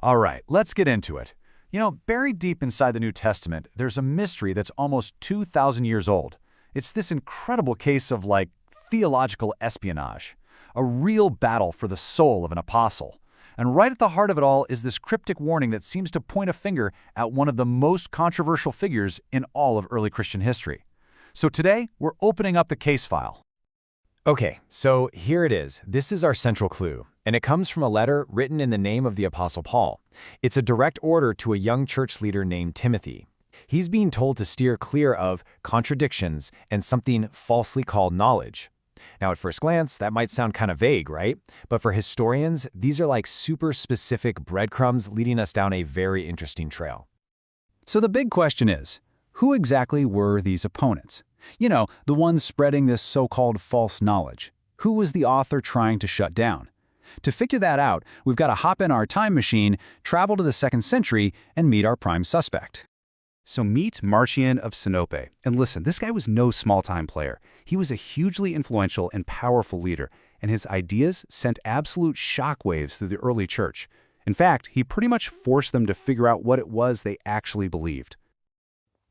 All right, let's get into it. Buried deep inside the New Testament, there's a mystery that's almost 2,000 years old. It's this incredible case of, theological espionage, a real battle for the soul of an apostle. And right at the heart of it all is this cryptic warning that seems to point a finger at one of the most controversial figures in all of early Christian history. So today, we're opening up the case file. Okay, so here it is. This is our central clue, and it comes from a letter written in the name of the Apostle Paul. It's a direct order to a young church leader named Timothy. He's being told to steer clear of contradictions and something falsely called knowledge. Now, at first glance, that might sound kind of vague, right? But for historians, these are like super specific breadcrumbs leading us down a very interesting trail. So the big question is, who exactly were these opponents? The ones spreading this so-called false knowledge. Who was the author trying to shut down? To figure that out, we've got to hop in our time machine, travel to the 2nd century, and meet our prime suspect. So meet Marcion of Sinope. And listen, this guy was no small-time player. He was a hugely influential and powerful leader, and his ideas sent absolute shockwaves through the early church. In fact, he pretty much forced them to figure out what it was they actually believed.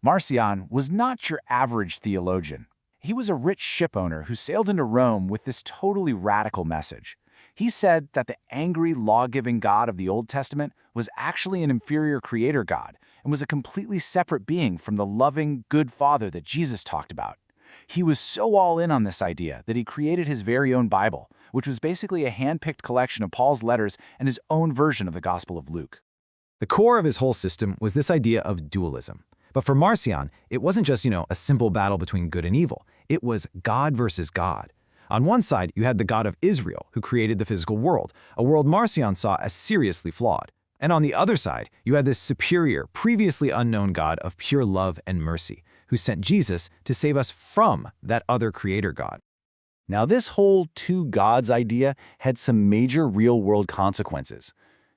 Marcion was not your average theologian. He was a rich shipowner who sailed into Rome with this totally radical message. He said that the angry, law-giving God of the Old Testament was actually an inferior creator God and was a completely separate being from the loving, good Father that Jesus talked about. He was so all in on this idea that he created his very own Bible, which was basically a hand-picked collection of Paul's letters and his own version of the Gospel of Luke. The core of his whole system was this idea of dualism. But for Marcion, it wasn't just, a simple battle between good and evil. It was God versus God. On one side, you had the God of Israel, who created the physical world, a world Marcion saw as seriously flawed. And on the other side, you had this superior, previously unknown God of pure love and mercy, who sent Jesus to save us from that other creator God. Now, this whole two gods idea had some major real-world consequences.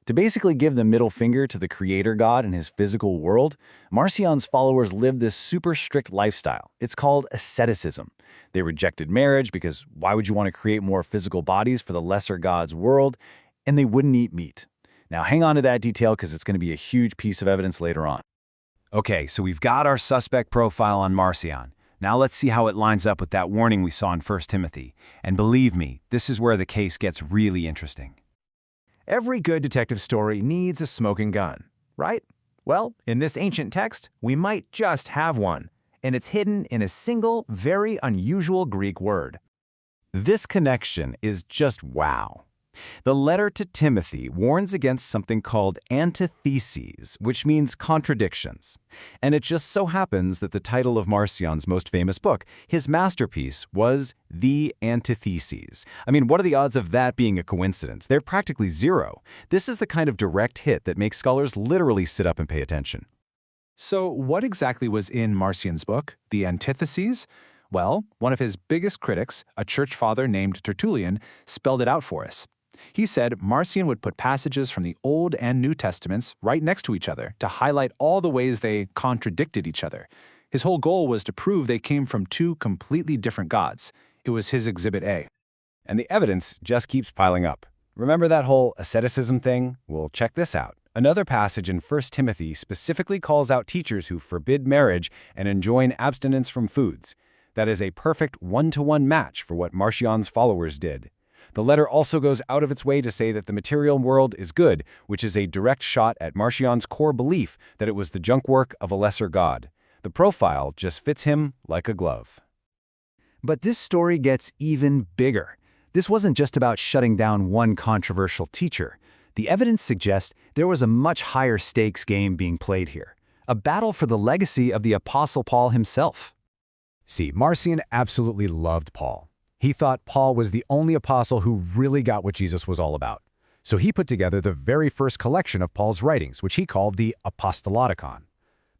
To basically give the middle finger to the creator God in his physical world, Marcion's followers lived this super strict lifestyle. It's called asceticism. They rejected marriage because why would you want to create more physical bodies for the lesser god's world? And they wouldn't eat meat. Now hang on to that detail because it's going to be a huge piece of evidence later on. Okay, so we've got our suspect profile on Marcion. Now let's see how it lines up with that warning we saw in 1 Timothy. And believe me, this is where the case gets really interesting. Every good detective story needs a smoking gun, right? Well, in this ancient text, we might just have one, and it's hidden in a single, very unusual Greek word. This connection is just wow. The letter to Timothy warns against something called antitheses, which means contradictions. And it just so happens that the title of Marcion's most famous book, his masterpiece, was The Antitheses. I mean, what are the odds of that being a coincidence? They're practically zero. This is the kind of direct hit that makes scholars literally sit up and pay attention. So what exactly was in Marcion's book, The Antitheses? Well, one of his biggest critics, a church father named Tertullian, spelled it out for us. He said Marcion would put passages from the Old and New Testaments right next to each other to highlight all the ways they contradicted each other. His whole goal was to prove they came from two completely different gods. It was his Exhibit A. And the evidence just keeps piling up. Remember that whole asceticism thing? Well, check this out. Another passage in 1 Timothy specifically calls out teachers who forbid marriage and enjoin abstinence from foods. That is a perfect one-to-one match for what Marcion's followers did. The letter also goes out of its way to say that the material world is good, which is a direct shot at Marcion's core belief that it was the junk work of a lesser god. The profile just fits him like a glove. But this story gets even bigger. This wasn't just about shutting down one controversial teacher. The evidence suggests there was a much higher stakes game being played here, a battle for the legacy of the Apostle Paul himself. See, Marcion absolutely loved Paul. He thought Paul was the only apostle who really got what Jesus was all about. So he put together the very first collection of Paul's writings, which he called the Apostolaticon.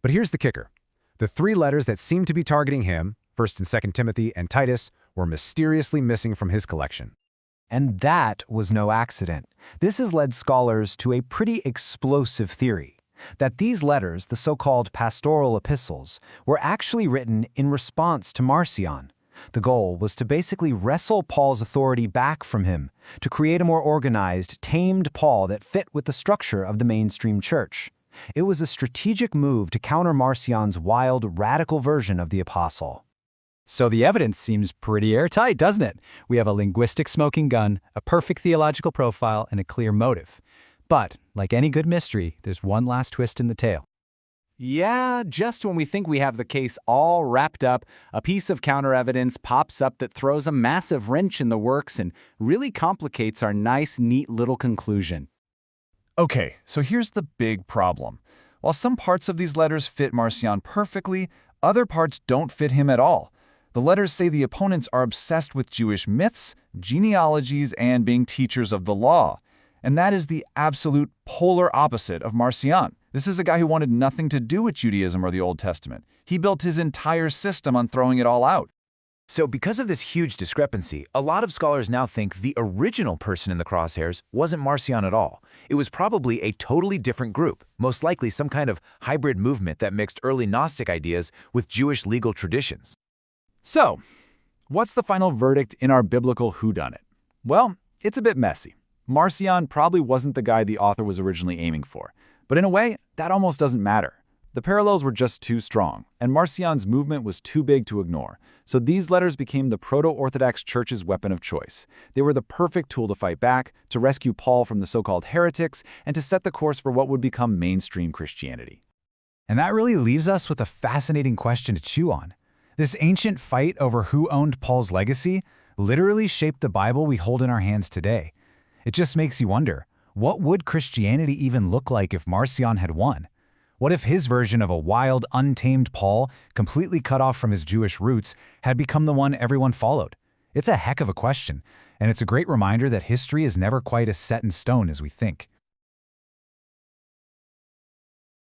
But here's the kicker. The 3 letters that seemed to be targeting him, 1st and 2nd Timothy and Titus, were mysteriously missing from his collection. And that was no accident. This has led scholars to a pretty explosive theory, that these letters, the so-called pastoral epistles, were actually written in response to Marcion. The goal was to basically wrestle Paul's authority back from him, to create a more organized, tamed Paul that fit with the structure of the mainstream church. It was a strategic move to counter Marcion's wild, radical version of the apostle. So the evidence seems pretty airtight, doesn't it? We have a linguistic smoking gun, a perfect theological profile, and a clear motive. But, like any good mystery, there's one last twist in the tale. Yeah, just when we think we have the case all wrapped up, a piece of counter-evidence pops up that throws a massive wrench in the works and really complicates our nice, neat little conclusion. Okay, so here's the big problem. While some parts of these letters fit Marcion perfectly, other parts don't fit him at all. The letters say the opponents are obsessed with Jewish myths, genealogies, and being teachers of the law. And that is the absolute polar opposite of Marcion. This is a guy who wanted nothing to do with Judaism or the Old Testament. He built his entire system on throwing it all out. So because of this huge discrepancy, a lot of scholars now think the original person in the crosshairs wasn't Marcion at all. It was probably a totally different group, most likely some kind of hybrid movement that mixed early Gnostic ideas with Jewish legal traditions. So, what's the final verdict in our biblical whodunit? Well, it's a bit messy. Marcion probably wasn't the guy the author was originally aiming for. But in a way, that almost doesn't matter. The parallels were just too strong, and Marcion's movement was too big to ignore. So these letters became the Proto-Orthodox Church's weapon of choice. They were the perfect tool to fight back, to rescue Paul from the so-called heretics, and to set the course for what would become mainstream Christianity. And that really leaves us with a fascinating question to chew on. This ancient fight over who owned Paul's legacy literally shaped the Bible we hold in our hands today. It just makes you wonder, what would Christianity even look like if Marcion had won? What if his version of a wild, untamed Paul, completely cut off from his Jewish roots, had become the one everyone followed? It's a heck of a question, and it's a great reminder that history is never quite as set in stone as we think.